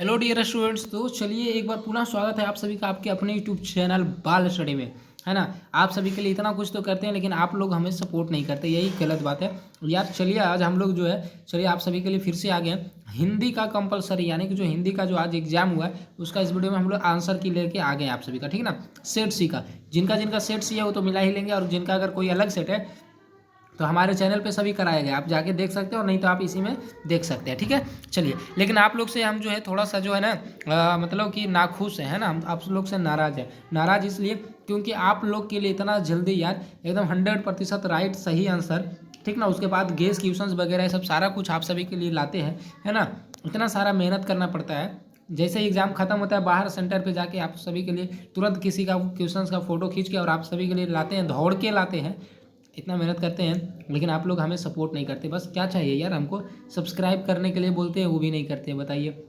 Hello dear students. तो चलिए एक बार पुनः स्वागत है आप सभी का आपके अपने यूट्यूब चैनल बाल स्टडी में। है ना। आप सभी के लिए इतना कुछ तो करते हैं लेकिन आप लोग हमें सपोर्ट नहीं करते, यही गलत बात है यार। चलिए आज हम लोग जो है चलिए आप सभी के लिए फिर से आ गए हैं हिंदी का कंपलसरी, यानी कि जो हिंदी का जो आज एग्जाम हुआ है उसका इस वीडियो में हम लोग आंसर की लेके आ गए हैं आप सभी का, ठीक ना। सेट सी का जिनका जिनका सेट सी है वो तो मिला ही लेंगे, और जिनका अगर कोई अलग सेट है तो हमारे चैनल पे सभी कराया गया, आप जाके देख सकते हो, नहीं तो आप इसी में देख सकते हैं, ठीक है। चलिए लेकिन आप लोग से हम जो है थोड़ा सा जो है ना मतलब कि नाखुश है ना, हम आप लोग से नाराज़ है। नाराज़ इसलिए क्योंकि आप लोग के लिए इतना जल्दी यार एकदम 100% राइट सही आंसर, ठीक ना, उसके बाद गेस क्वेश्चंस वगैरह सब सारा कुछ आप सभी के लिए लाते हैं, है ना। इतना सारा मेहनत करना पड़ता है। जैसे ही एग्जाम खत्म होता है बाहर सेंटर पे जाके आप सभी के लिए तुरंत किसी का क्वेश्चंस का फोटो खींच के और आप सभी के लिए लाते हैं, दौड़ के लाते हैं। इतना मेहनत करते हैं लेकिन आप लोग हमें सपोर्ट नहीं करते। बस क्या चाहिए यार, हमको सब्सक्राइब करने के लिए बोलते हैं वो भी नहीं करते हैं। बताइए,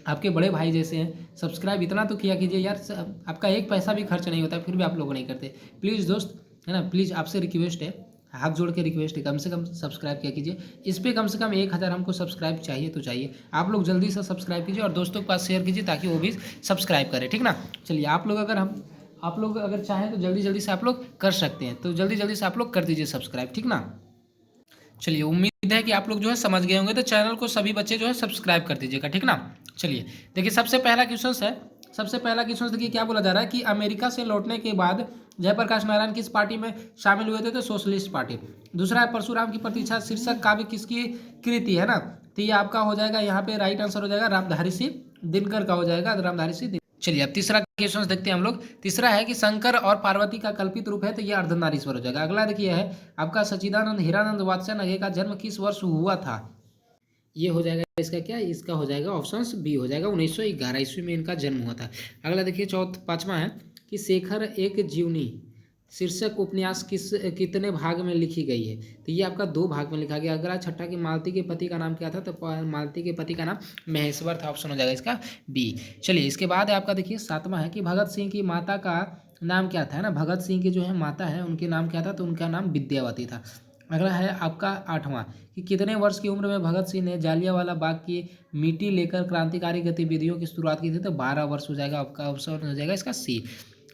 आपके बड़े भाई जैसे हैं, सब्सक्राइब इतना तो किया कीजिए यार। आपका एक पैसा भी खर्च नहीं होता फिर भी आप लोग नहीं करते। प्लीज़ दोस्त, है ना, प्लीज़ आपसे रिक्वेस्ट है, हाथ जोड़ के रिक्वेस्ट है, कम से कम सब्सक्राइब किया कीजिए। इस पर कम से कम 1000 हमको सब्सक्राइब चाहिए तो चाहिए। आप लोग जल्दी से सब्सक्राइब कीजिए और दोस्तों के पास शेयर कीजिए ताकि वो भी सब्सक्राइब करें, ठीक ना। चलिए आप लोग अगर चाहें तो जल्दी जल्दी से आप लोग कर सकते हैं, तो जल्दी जल्दी से आप लोग कर दीजिए सब्सक्राइब, ठीक ना। चलिए उम्मीद है कि आप लोग जो है समझ गए होंगे, तो चैनल को सभी बच्चे जो है सब्सक्राइब कर दीजिएगा, ठीक ना। चलिए देखिए सबसे पहला क्वेश्चन है। सबसे पहला क्वेश्चन देखिए क्या बोला जा रहा है कि अमेरिका से लौटने के बाद जयप्रकाश नारायण किस पार्टी में शामिल हुए थे, तो सोशलिस्ट पार्टी। दूसरा है परशुराम की प्रतीक्षा शीर्षक काव्य किसकी कृति है ना। तो ये आपका हो जाएगा, यहाँ पे राइट आंसर हो जाएगा रामधारी सिंह दिनकर का हो जाएगा, रामधारी सिंह। चलिए अब तीसरा क्वेश्चन देखते हैं हम लोग। तीसरा है कि शंकर और पार्वती का कल्पित रूप है, तो ये अर्धनारीश्वर हो जाएगा। अगला देखिए है आपका सच्चिदानंद हीरानंद वात्स्यायन का जन्म किस वर्ष हुआ था। ये हो जाएगा इसका क्या, इसका हो जाएगा ऑप्शन बी हो जाएगा 1911 ईस्वी में इनका जन्म हुआ था। अगला देखिए पांचवा है कि शेखर एक जीवनी शीर्षक उपन्यास कितने भाग में लिखी गई है, तो ये आपका 2 भाग में लिखा गया। अगला छठा कि मालती के पति का नाम क्या था, तो मालती के पति का नाम महेश्वर था, ऑप्शन हो जाएगा इसका बी। चलिए इसके बाद आपका देखिए 7वां है कि भगत सिंह की माता का नाम क्या था, है ना। भगत सिंह की जो है माता है उनके नाम क्या था, तो उनका नाम विद्यावती था। अगला है आपका 8वां कि कितने वर्ष की उम्र में भगत सिंह ने जालियांवाला बाग की मिट्टी लेकर क्रांतिकारी गतिविधियों की शुरुआत की थी, तो 12 वर्ष हो जाएगा, आपका ऑप्शन हो जाएगा इसका सी।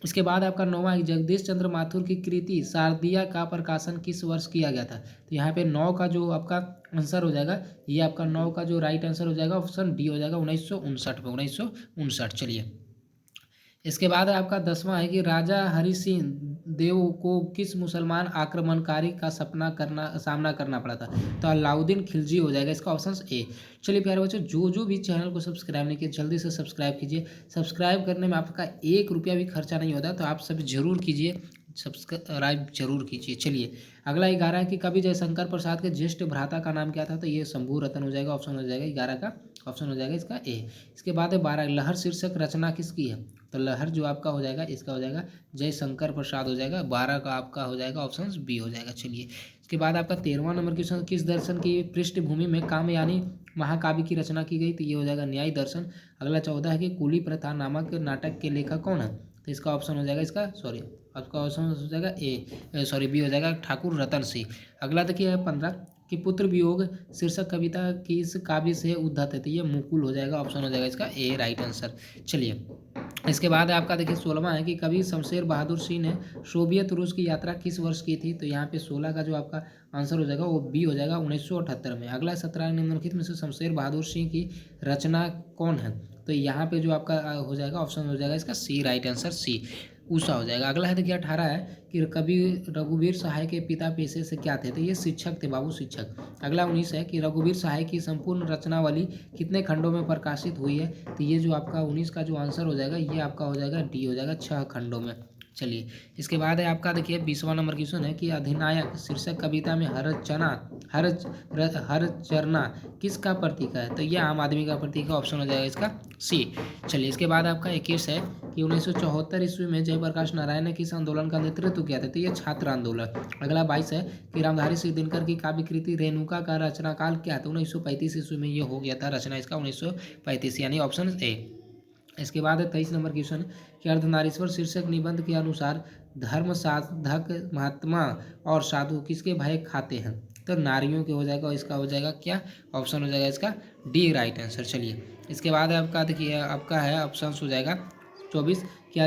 इसके बाद आपका 9वां जगदीश चंद्र माथुर की कृति शारदिया का प्रकाशन किस वर्ष किया गया था, तो यहाँ पे 9 का जो आपका आंसर हो जाएगा, ये आपका 9 का जो राइट आंसर हो जाएगा ऑप्शन डी हो जाएगा 1959 में, 1959। चलिए इसके बाद आपका 10वां है कि राजा हरि सिंह देव को किस मुसलमान आक्रमणकारी का सामना करना पड़ा था, तो अलाउद्दीन खिलजी हो जाएगा इसका ऑप्शन ए। चलिए प्यारे बच्चों, जो भी चैनल को सब्सक्राइब नहीं किए जल्दी से सब्सक्राइब कीजिए। सब्सक्राइब करने में आपका 1 रुपया भी खर्चा नहीं होता, तो आप सब जरूर कीजिए, सब्सक्राइब जरूर कीजिए। चलिए अगला 11 है कि कवि जयशंकर प्रसाद के ज्येष्ठ भ्राता का नाम क्या था, तो ये शंभू रतन हो जाएगा, ऑप्शन हो जाएगा 11 का ऑप्शन हो जाएगा इसका ए। इसके बाद है 12 लहर शीर्षक रचना किसकी है, तो लहर जो आपका हो जाएगा इसका हो जाएगा जयशंकर प्रसाद हो जाएगा, 12 का आपका हो जाएगा ऑप्शन बी हो जाएगा। चलिए इसके बाद आपका 13वां नंबर क्वेश्चन, किस दर्शन की पृष्ठभूमि में कामयानी महाकाव्य की रचना की गई, तो ये हो जाएगा न्याय दर्शन। अगला 14 है कि कुली प्रथा नामक नाटक के लेखक कौन है, तो इसका ऑप्शन हो जाएगा इसका आपका ऑप्शन हो जाएगा ए बी हो जाएगा ठाकुर रतन सिंह। अगला देखिए है 15 कि पुत्र वियोग शीर्षक कविता किस काव्य से उद्धत है, तो ये मुकुल हो जाएगा, ऑप्शन हो जाएगा इसका ए राइट आंसर। चलिए इसके बाद आपका देखिए 16वां है कि कवि शमशेर बहादुर सिंह ने सोवियत रूस की यात्रा किस वर्ष की थी, तो यहाँ पे 16 का जो आपका आंसर हो जाएगा वो बी हो जाएगा 1978 में। अगला 17 निम्नलिखित में से शमशेर बहादुर सिंह की रचना कौन है, तो यहाँ पे जो आपका हो जाएगा ऑप्शन हो जाएगा इसका सी राइट आंसर सी उषा हो जाएगा। अगला है देखिए 18 है कि कवि रघुवीर सहाय के पिता पेशे से क्या थे, तो ये शिक्षक थे, बाबू शिक्षक। अगला 19 है कि रघुवीर सहाय की संपूर्ण रचनावली कितने खंडों में प्रकाशित हुई है, तो ये जो आपका 19 का जो आंसर हो जाएगा ये आपका हो जाएगा डी हो जाएगा 6 खंडों में। चलिए इसके बाद है आपका देखिए 20वां नंबर क्वेश्चन है कि अधिनायक शीर्षक कविता में हर चरना किसका प्रतीक है, तो ये आम आदमी का प्रतीक है, ऑप्शन हो जाएगा इसका सी। चलिए इसके बाद आपका 21 है कि 1974 ईस्वी में जयप्रकाश नारायण ने किस आंदोलन का नेतृत्व किया था, तो ये छात्र आंदोलन। अगला 22 है कि रामधारी सिंह दिनकर की काव्य कृति रेणुका का रचना काल क्या था, 1935 ईस्वी में ये हो गया था रचना इसका 1935 यानी ऑप्शन ए। इसके बाद है 23 नंबर क्वेश्चन कि अर्धनारीश्वर शीर्षक निबंध के अनुसार धर्म साधक महात्मा और साधु किसके भय खाते हैं, तो नारियों के हो जाएगा, और इसका हो जाएगा क्या ऑप्शन हो जाएगा इसका डी राइट आंसर। चलिए इसके बाद आपका देखिए आपका है ऑप्शन हो जाएगा 24 कि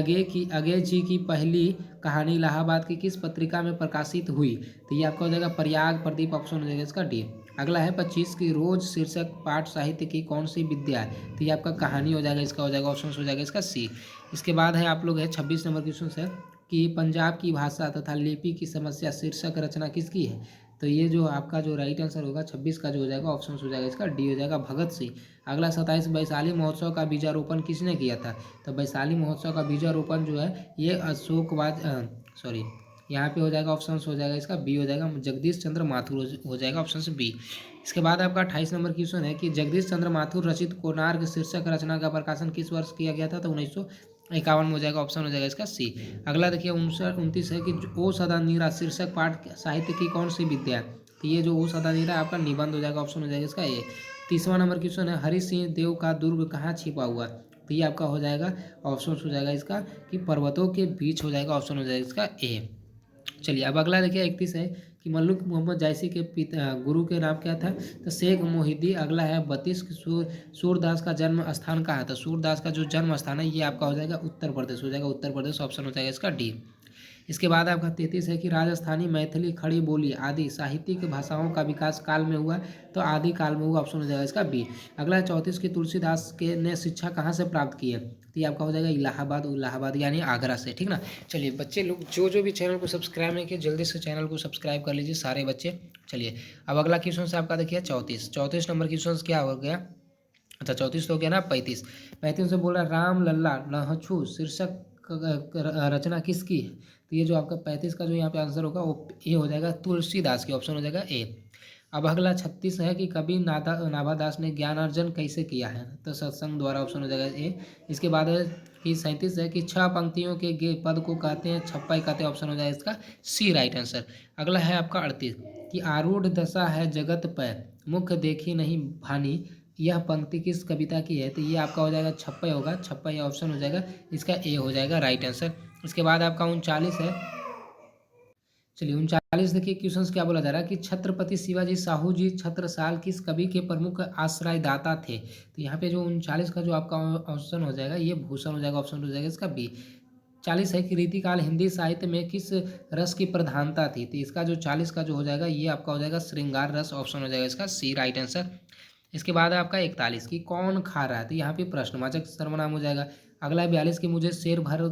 अगेय जी की पहली कहानी इलाहाबाद की किस पत्रिका में प्रकाशित हुई। तो ये आपका हो जाएगा प्रयाग प्रदीप, ऑप्शन हो जाएगा इसका डी। अगला है 25 की रोज शीर्षक पाठ साहित्य की कौन सी विद्या है। तो ये आपका कहानी हो जाएगा, इसका हो जाएगा ऑप्शन हो जाएगा इसका सी। इसके बाद है आप लोग है 26 नंबर क्वेश्चन है कि पंजाब की भाषा तथा लिपि की समस्या शीर्षक रचना किसकी है। तो ये जो आपका जो राइट आंसर होगा 26 का जो हो जाएगा ऑप्शन हो जाएगा इसका डी हो जाएगा भगत सिंह। अगला 27 वैशाली महोत्सव का बीजारोपण किसने किया था। तो वैशाली महोत्सव का बीजारोपण जो है ये अशोकवाद सॉरी यहाँ पे हो जाएगा ऑप्शन हो जाएगा इसका बी हो जाएगा जगदीश चंद्र माथुर हो जाएगा ऑप्शन से बी। इसके बाद आपका 28 नंबर क्वेश्चन है कि जगदीश चंद्र माथुर रचित कोणार्क शीर्षक रचना का प्रकाशन किस वर्ष किया गया था। तो 1951 में हो जाएगा, ऑप्शन हो जाएगा इसका सी। अगला देखिए 29 है कि ओ सदा नीरा शीर्षक पाठ साहित्य की कौन सी विद्या है। तो ये जो ओ सदा नीरा आपका निबंध हो जाएगा, ऑप्शन हो जाएगा इसका ए। 30वां नंबर क्वेश्चन है हरि सिंह देव का दुर्ग कहाँ छिपा हुआ। तो ये आपका हो जाएगा ऑप्शन हो जाएगा इसका कि पर्वतों के बीच हो जाएगा, ऑप्शन हो जाएगा इसका ए। चलिए अब अगला देखिए 31 है कि मल्लुक मोहम्मद जायसी के पिता गुरु के नाम क्या था। तो शेख मोहिद्दी। अगला है 32 सूरदास का जन्म स्थान कहाँ है। तो सूरदास का जो जन्म स्थान है ये आपका हो जाएगा उत्तर प्रदेश हो जाएगा, उत्तर प्रदेश, ऑप्शन हो जाएगा इसका डी। इसके बाद आपका 33 है कि राजस्थानी मैथिली खड़ी बोली आदि साहित्यिक भाषाओं का विकास काल में हुआ। तो आदि काल में हुआ, ऑप्शन हो जाएगा इसका बी। अगला 34 की तुलसीदास के ने शिक्षा कहाँ से प्राप्त की है। तो ये आपका हो जाएगा इलाहाबाद, इलाहाबाद यानी आगरा से, ठीक ना। चलिए बच्चे लोग जो भी चैनल को सब्सक्राइब नहीं किए जल्दी से चैनल को सब्सक्राइब कर लीजिए सारे बच्चे। चलिए अब अगला क्वेश्चन से आपका देखिए 34 नंबर क्वेश्चन क्या हो गया। अच्छा 34 तो हो गया ना। 35 से बोल रहा राम लल्ला लहछू शीर्षक रचना किसकी है। तो ये जो आपका 35 का जो यहाँ पे आंसर होगा वो ए हो जाएगा तुलसीदास की, ऑप्शन हो जाएगा ए। अब अगला 36 है कि कवि नाभादास ने ज्ञानार्जन कैसे किया है। तो सत्संग द्वारा, ऑप्शन हो जाएगा ए। इसके बाद है कि 37 है कि 6 पंक्तियों के पद को कहते हैं छप्पाई कहते हैं, ऑप्शन हो जाएगा इसका सी राइट आंसर। अगला है आपका 38 कि आरूढ़ दशा है जगत पर मुख देखी नहीं भानी, यह पंक्ति किस कविता की है। तो ये आपका हो जाएगा छप्पई होगा, छप्पई ऑप्शन हो जाएगा इसका ए हो जाएगा राइट आंसर। इसके बाद आपका 39 है। चलिए 39 देखिए क्वेश्चन क्या बोला जा रहा है कि छत्रपति शिवाजी साहू जी छत्रसाल किस कवि के प्रमुख आश्रयदाता थे। तो यहाँ पे जो 39 का जो आपका ऑप्शन हो जाएगा ये भूषण हो जाएगा, ऑप्शन हो जाएगा इसका बी। 40 है कि रीतिकाल हिंदी साहित्य में किस रस की प्रधानता थी। तो इसका जो 40 का जो हो जाएगा ये आपका हो जाएगा श्रृंगार रस, ऑप्शन हो जाएगा इसका सी राइट आंसर। इसके बाद है आपका 41 की कौन खा रहा है। तो यहाँ पे प्रश्नवाचक सर्वनाम हो जाएगा। अगला 42 की मुझे शेर भर,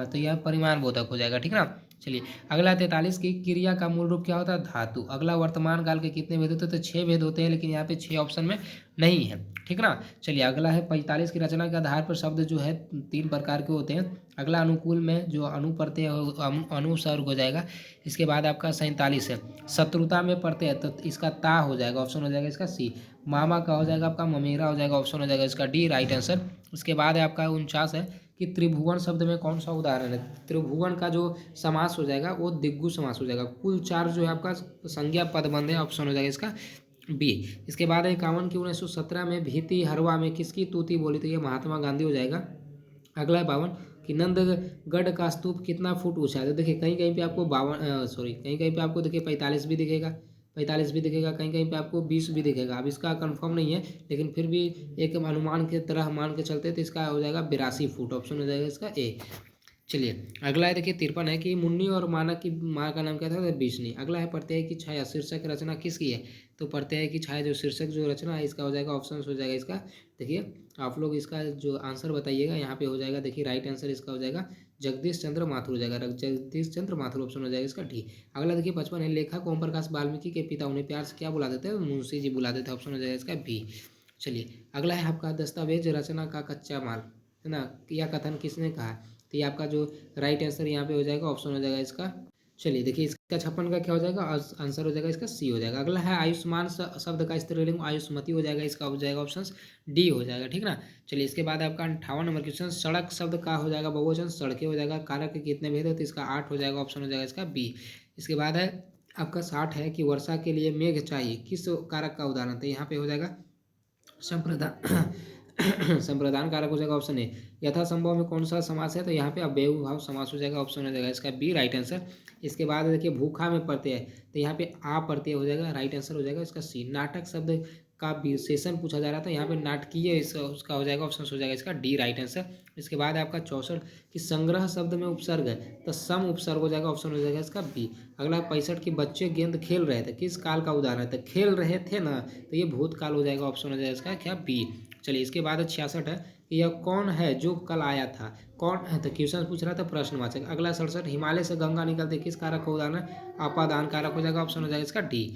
तो यह परिमाण बोधक हो जाएगा, ठीक ना। चलिए अगला 43 की क्रिया का मूल रूप क्या होता है धातु। अगला वर्तमान काल के कितने भेद होते हैं। तो 6 भेद होते हैं, लेकिन यहाँ पे 6 ऑप्शन में नहीं है, ठीक ना। चलिए अगला है 45 की रचना के आधार पर शब्द जो है 3 प्रकार के होते हैं। अगला अनुकूल में जो अनुप्रत्यय अनुसर्ग हो जाएगा। इसके बाद आपका 47 है शत्रुता में प्रत्यय, तो इसका ता हो जाएगा, ऑप्शन हो जाएगा इसका सी। मामा का हो जाएगा आपका ममेरा हो जाएगा, ऑप्शन हो जाएगा इसका डी राइट आंसर। उसके बाद है आपका 49 है कि त्रिभुवन शब्द में कौन सा उदाहरण है। त्रिभुवन का जो समास हो जाएगा वो दिग्गु समास हो जाएगा। कुल 4 जो है आपका संज्ञा पदबंध है, ऑप्शन हो जाएगा इसका बी। इसके बाद 51 की 1917 में भीति हरवा में किसकी तूती बोली। तो ये महात्मा गांधी हो जाएगा। अगला है 52 कि नंदगढ़ का स्तूप कितना फुट ऊंचा है। तो देखिए कहीं कहीं पे आपको कहीं कहीं पे आपको देखिए 45 भी दिखेगा, 45 भी दिखेगा, कहीं कहीं पे आपको 20 भी दिखेगा। अब इसका कंफर्म नहीं है, लेकिन फिर भी एक अनुमान की तरह मान के चलते तो इसका हो जाएगा 82 फुट, ऑप्शन हो जाएगा इसका ए। चलिए अगला है देखिए 53 है कि मुन्नी और मानक की माँ का नाम क्या था। तो बीसनी। अगला है प्रत्यय की छाया शीर्षक रचना किसकी है। तो प्रत्यय की छाया जो शीर्षक जो रचना है इसका हो जाएगा, ऑप्शन हो जाएगा इसका। देखिए आप लोग इसका जो आंसर बताइएगा यहाँ पे हो जाएगा। देखिए राइट आंसर इसका हो जाएगा जगदीश चंद्र माथुर हो जाएगा, जगदीश चंद्र माथुर, ऑप्शन हो जाएगा इसका डी। अगला देखिए 55 है लेखक ओम प्रकाश वाल्मीकि के पिता उन्हें प्यार से क्या बुला देते हैं। मुंशी जी बुला देते हैं, ऑप्शन हो जाएगा इसका बी। चलिए अगला है आपका दस्तावेज रचना का कच्चा माल है ना, यह कथन किसने कहा। तो ये आपका जो राइट आंसर यहाँ पे हो जाएगा, ऑप्शन हो जाएगा इसका। चलिए देखिए इसका 56 का क्या हो जाएगा, आंसर हो जाएगा इसका सी हो जाएगा। अगला है आयुष्मान शब्द का स्त्रीलिंग आयुष्मती हो जाएगा, इसका हो जाएगा ऑप्शन डी हो जाएगा, ठीक ना। चलिए इसके बाद आपका 58 नंबर क्वेश्चन सड़क शब्द का हो जाएगा बहुवचन सड़कें हो जाएगा, कारक के कितने भेद है। तो इसका 8 हो जाएगा, ऑप्शन हो जाएगा इसका बी। इसके बाद है आपका 60 है कि वर्षा के लिए मेघ चाहिए किस कारक का उदाहरण। तो यहाँ पे हो जाएगा संप्रदान संप्रदान कारक हो जाएगा, ऑप्शन ए। यथासंभव में कौन सा समास है। तो यहाँ पे अव्ययी भाव समास हो जाएगा, ऑप्शन हो जाएगा इसका बी राइट आंसर। इसके बाद देखिए भूखा में प्रत्यय है, तो यहाँ पे आ प्रत्यय हो जाएगा, राइट आंसर हो जाएगा इसका सी। नाटक शब्द का विशेषण पूछा जा रहा था, यहाँ पे नाटकीय उसका हो जाएगा, ऑप्शन हो जाएगा इसका डी राइट आंसर। इसके बाद है आपका 64 कि संग्रह शब्द में उपसर्ग है तो सम उपसर्ग हो जाएगा, ऑप्शन हो जाएगा इसका बी। अगला 65 कि बच्चे गेंद खेल रहे थे, किस काल का उदाहरण है, तो खेल रहे थे ना, तो ये भूतकाल हो जाएगा, ऑप्शन हो जाएगा इसका क्या बी। चलिए इसके बाद 66 है कि यह कौन है जो कल आया था, कौन है, तो क्वेश्चन पूछ रहा था प्रश्नवाचक। अगला 67 हिमालय से गंगा निकलते किस कारक का उदाहरण है, अपादान कारक हो जाएगा, ऑप्शन हो जाएगा इसका डी।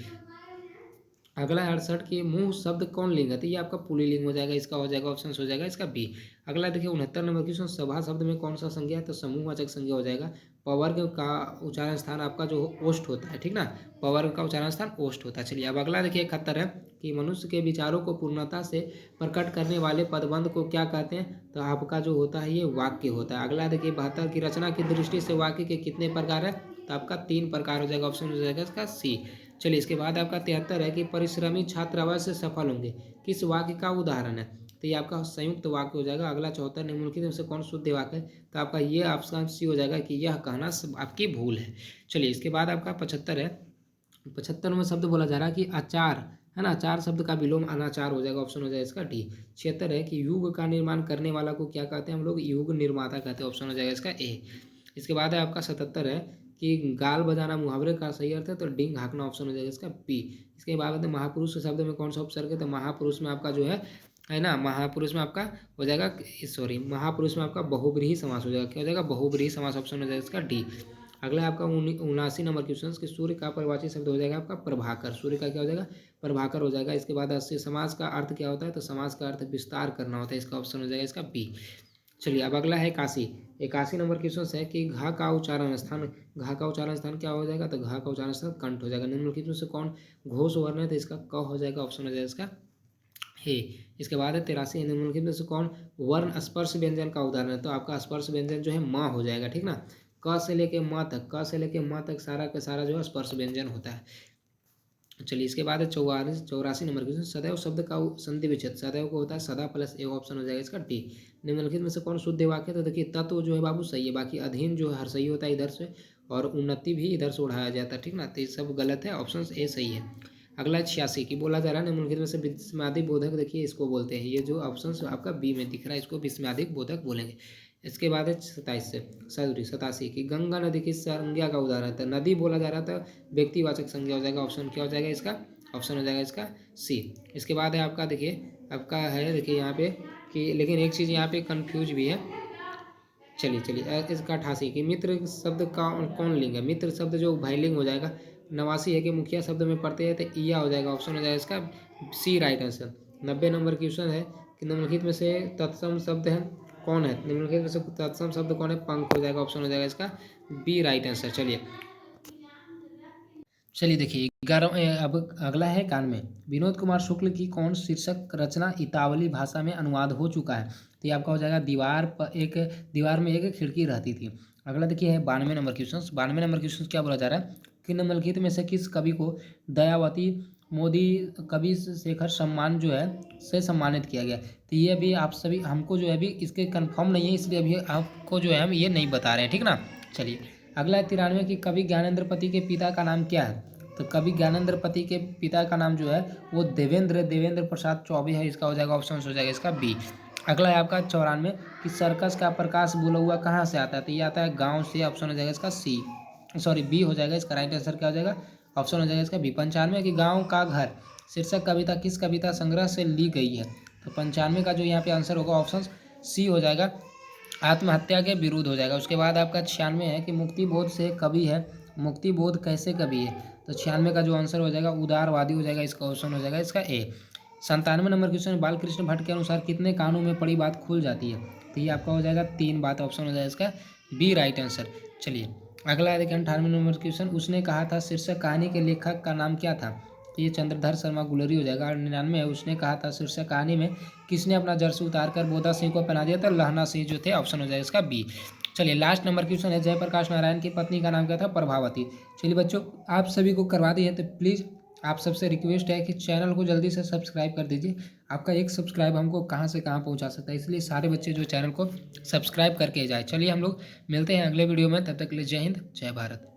अगला 68 कि मुंह शब्द कौन लिंग है, तो ये आपका पुल्लिंग हो जाएगा, इसका हो जाएगा, ऑप्शन हो जाएगा इसका बी। अगला देखिए 69 नंबर क्वेश्चन सभा शब्द में कौन सा संज्ञा है, तो समूहवाचक संज्ञा हो जाएगा। पवर्ग का उच्चारण स्थान आपका जो ओष्ठ होता है, ठीक ना, पवर्ग का उच्चारण स्थान ओष्ठ होता है। चलिए अब अगला देखिए 71 है कि मनुष्य के विचारों को पूर्णता से प्रकट करने वाले पदबंध को क्या कहते हैं, तो आपका जो होता है ये वाक्य होता है। अगला देखिए 72 की रचना की दृष्टि से वाक्य के कितने प्रकार है, तो आपका 3 प्रकार हो जाएगा, ऑप्शन हो जाएगा इसका सी। चलिए इसके बाद आपका 73 है कि परिश्रमी छात्र अवश्य सफल होंगे, किस वाक्य का उदाहरण है, तो ये आपका संयुक्त वाक्य हो जाएगा। अगला 74 निम्नलिखित में से कौन शुद्ध वाक्य है, तो आपका ये ऑप्शन सी हो जाएगा कि यह कहना आपकी भूल है। चलिए इसके बाद आपका 75 है, 75 में शब्द बोला जा रहा है कि आचार है ना, आचार शब्द का विलोम अनाचार हो जाएगा, ऑप्शन हो जाएगा इसका डी। 76 है कि युग का निर्माण करने वाला को क्या कहते हैं हम लोग, युग निर्माता कहते हैं, ऑप्शन हो जाएगा इसका ए। इसके बाद है आपका 77 है कि गाल बजाना मुहावरे का सही अर्थ है, तो डिंग हाँकना, ऑप्शन हो जाएगा इसका बी। इसके बाद महापुरुष शब्द में कौन सा उपसर्ग है, तो महापुरुष में आपका जो है ना, महापुरुष में आपका हो जाएगा, सॉरी महापुरुष में आपका बहुब्रीहि समास हो जाएगा, क्या हो जाएगा, बहुब्रीहि समास, ऑप्शन हो जाएगा इसका डी। अगला आपका 79 नंबर क्वेश्चन कि सूर्य का परिवाची शब्द हो जाएगा आपका प्रभाकर, सूर्य का क्या हो जाएगा, प्रभाकर हो जाएगा। इसके बाद 80 समास का अर्थ क्या होता है, तो समास का अर्थ विस्तार करना होता है, इसका ऑप्शन हो जाएगा इसका बी। चलिए अब अगला है 81 नंबर क्वेश्चन है कि घा का उच्चारण स्थान, घा का उच्चारण स्थान क्या हो जाएगा, तो घा का उच्चारण स्थान कंठ हो जाएगा। निम्नलिखित में से कौन घोष वर्ण है, तो इसका क हो जाएगा, ऑप्शन हो जाएगा इसका हे। इसके बाद है 83 निम्नलिखित में से कौन वर्ण स्पर्श व्यंजन का उदाहरण है, तो आपका स्पर्श व्यंजन जो है म हो जाएगा, ठीक ना, क से लेके म तक, क से लेके म तक सारा का सारा जो है स्पर्श व्यंजन होता है। चलिए इसके बाद है 84 नंबर क्वेश्चन सदैव शब्द का संधि विच्छेद, सदैव को होता है सदा प्लस एक, ऑप्शन हो जाएगा इसका डी। निम्नलिखित में से कौन शुद्ध वाक्य है, तो देखिए तत्व जो है बाबू सही है, बाकी अधीन जो है हर सही होता है इधर से, और उन्नति भी इधर से उठाया जाता है, ठीक ना, तो ये सब गलत है, ऑप्शन ए सही है। अगला 86 की बोला जा रहा है निम्नलिखित में से विस्मयादिक बोधक, देखिए इसको बोलते हैं, ये जो ऑप्शन आपका बी में दिख रहा है इसको विस्मयादिक बोधक बोलेंगे। इसके बाद है 87 की गंगा नदी की संज्ञा का उदाहरण था, नदी बोला जा रहा था व्यक्तिवाचक संज्ञा हो जाएगा, ऑप्शन क्या हो जाएगा इसका, ऑप्शन हो जाएगा इसका सी। इसके बाद है आपका देखिए आपका है देखिए यहाँ पे कि लेकिन एक चीज़ यहाँ पे कंफ्यूज भी है। चलिए इसका 88 कि मित्र शब्द का कौन लिंग है, मित्र शब्द जो भाईलिंग हो जाएगा। 89 है कि मुखिया शब्द में पढ़ते हैं तो ईया हो जाएगा, ऑप्शन हो जाएगा इसका सी राइट आंसर। 90 नंबर क्वेश्चन है कि निम्नलिखित में से तत्सम शब्द है कौन है, निम्नलिखित में से तत्सम शब्द कौन है, पंख हो जाएगा, ऑप्शन हो जाएगा इसका बी राइट आंसर। चलिए देखिए 11 अब अगला है 91 विनोद कुमार शुक्ल की कौन शीर्षक रचना इतावली भाषा में अनुवाद हो चुका है, तो ये आपका हो जाएगा दीवार में एक खिड़की रहती थी। अगला देखिए है 92 नंबर क्वेश्चन, 92 नंबर क्वेश्चन क्या बोला जा रहा है कि निम्नलिखित में से किस कवि को दयावती मोदी कवि शेखर सम्मान जो है से सम्मानित किया गया, तो ये अभी आप सभी हमको जो है अभी इसके कंफर्म नहीं है, इसलिए अभी आपको जो है हम ये नहीं बता रहे हैं, ठीक ना। चलिए अगला है 93 की कवि ज्ञानेंद्र पति के पिता का नाम क्या है, तो कवि ज्ञानेंद्र पति के पिता का नाम जो है वो देवेंद्र प्रसाद चौबे है, इसका हो जाएगा ऑप्शन हो जाएगा इसका बी। अगला है आपका 94 कि सर्कस का प्रकाश बोला हुआ कहाँ से आता है, तो ये आता है गांव से, ऑप्शन हो जाएगा इसका सी, सॉरी बी हो जाएगा, इसका राइट आंसर क्या हो जाएगा, ऑप्शन हो जाएगा इसका बी। 95 कि गाँव का घर शीर्षक कविता किस कविता संग्रह से ली गई है, तो 95 का जो यहाँ पे आंसर होगा ऑप्शन सी हो जाएगा, आत्महत्या के विरुद्ध हो जाएगा। उसके बाद आपका 96 है कि मुक्ति बोध से कवि है, मुक्ति बोध कैसे कवि है, तो 96 का जो आंसर हो जाएगा उदारवादी हो जाएगा, इसका ऑप्शन हो जाएगा इसका ए। 97 नंबर क्वेश्चन बालकृष्ण भट्ट के अनुसार कितने कानों में पड़ी बात खुल जाती है, तो ये आपका हो जाएगा 3 बात, ऑप्शन हो जाएगा इसका बी राइट आंसर। चलिए अगला देखिए 98 नंबर क्वेश्चन उसने कहा था शीर्षक कहानी के लेखक का नाम क्या था, तो ये चंद्रधर शर्मा गुलरी हो जाएगा। और 99 है उसने कहा था शीर्षक कहानी में किसने अपना जर्सी उतार कर बोधा सिंह को पहना दिया, तो लहना सिंह जो थे, ऑप्शन हो जाएगा इसका बी। चलिए लास्ट नंबर क्वेश्चन है जयप्रकाश नारायण की पत्नी का नाम क्या था, प्रभावती। चलिए बच्चों आप सभी को करवा दिए, तो प्लीज़ आप सबसे रिक्वेस्ट है कि चैनल को जल्दी से सब्सक्राइब कर दीजिए, आपका एक सब्सक्राइब हमको कहाँ से कहाँ पहुँचा सकता है, इसलिए सारे बच्चे जो चैनल को सब्सक्राइब करके जाए। चलिए हम लोग मिलते हैं अगले वीडियो में, तब तक के लिए जय हिंद जय भारत।